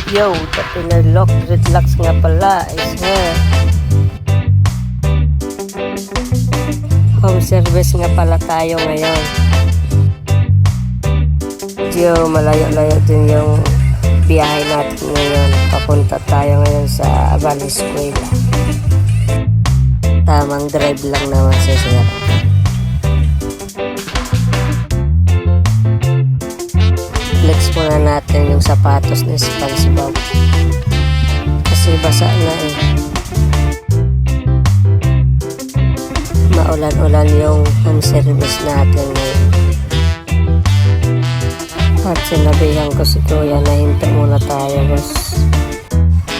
Yo, the Pinarlock Dreadlocks nga pala is here. Home service nga pala tayo ngayon. Yo, malayo-layo din yung biyahe natin ngayon. Papunta tayo ngayon sa Valley Escuela. Tamang drive lang naman sa sir. Flex muna natin yung sapatos ni SpongeBob kasi basa na eh. Maulan-ulan yung home service natin ngayon. At sinabihan ko si Kuya na hinto muna tayo boss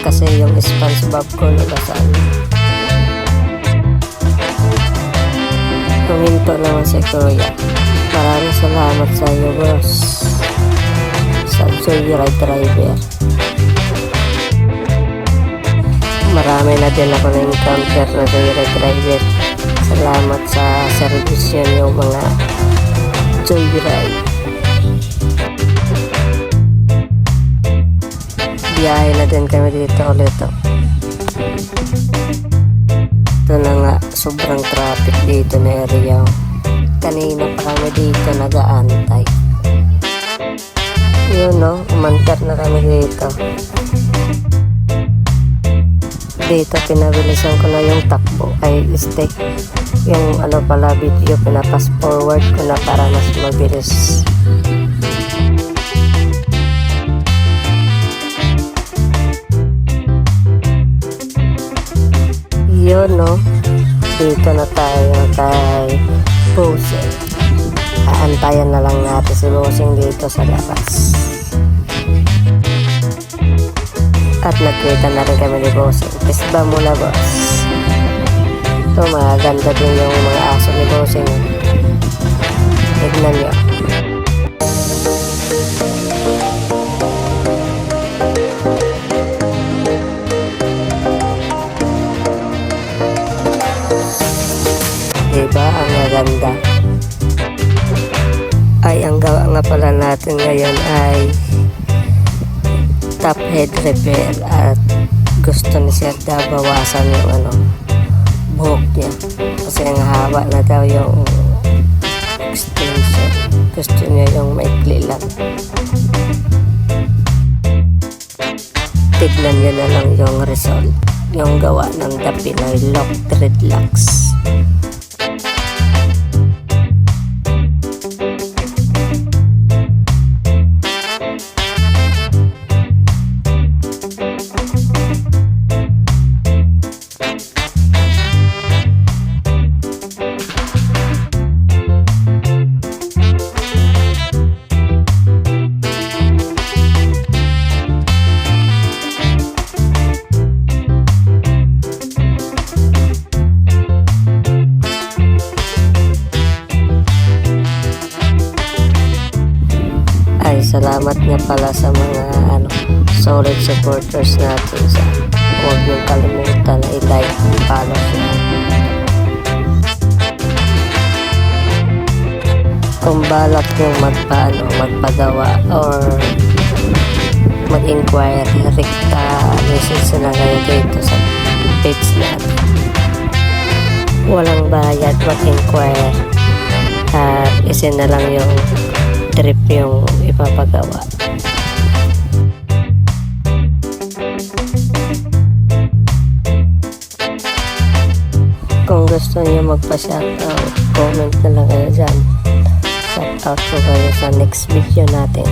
kasi yung SpongeBob ko nabasaan. Huminto naman si Kuya. Maraming salamat sa iyo boss, sa Joyride driver. Marami na din ako na-encounter na Joyride driver. Salamat sa servisyo niyo mga Joyride. Biyahe na din kami dito ulit. Ito na nga, sobrang traffic dito na area. Kanina pa kami dito nag-aantay. Yun no, umantar na kami dito. Dito pinabilisan ko na yung takbo ay stick. Yung ano pala video pinapass forward ko na para mas mabilis. Yun no, dito na tayo kay Bossing. Aantayan na lang natin si Bossing dito sa labas. At nagkita na rin kami ni Bossing. Pisba muna boss. Ito maganda din yung mga aso ni Bossing. Tignan nyo. Diba ang maganda? Ay ang gawa nga pala natin ngayon ay top head repair at gusto ni Sir daw bawasan yung buhok niya kasi ang haba na daw yung extension. Gusto niya yung maikli lang. Tignan niyo na lang yung result, yung gawa ng The Pinarlock Dreadlocks. Salamat nga pala sa mga solid supporters natin. Huwag niyong kalimutan na i-like and follow siya. Kung balak niyong magpagawa or mag-inquire, rekta message na kayo dito sa page natin. Walang bayad, mag-inquire. Isin na lang yung trip yung ipapagawa. Kung gusto niyo magpa-shoutout, comment na lang kayo dyan. Shoutout ko kayo sa next video natin.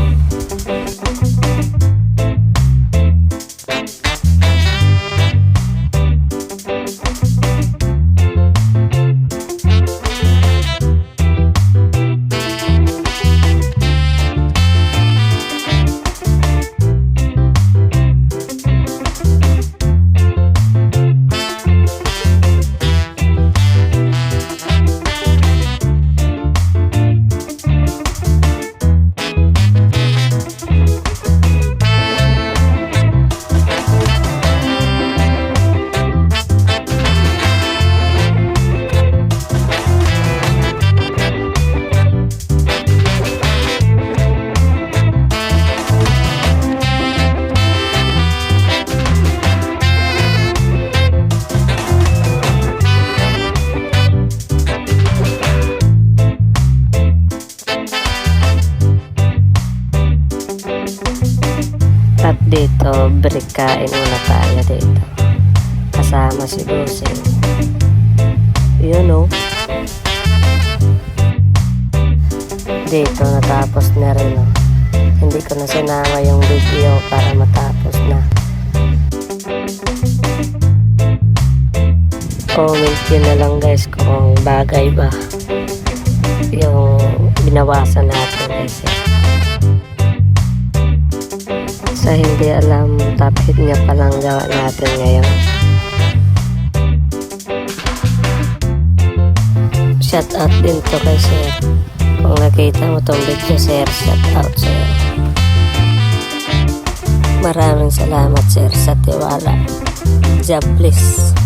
At dito, break kain muna tayo dito. Kasama si Busing. Yun o. Dito natapos na rin o. Hindi ko na sinama yung video para matapos na. Comment yun na lang guys kung bagay ba yung binawasan natin guys. Sa hindi alam, top hit nga palang gawa natin ngayon. Shout out din to kay sir. Kung nakita mo tong video sir, shout out sir. Maraming salamat sir sa tiwala. God bless.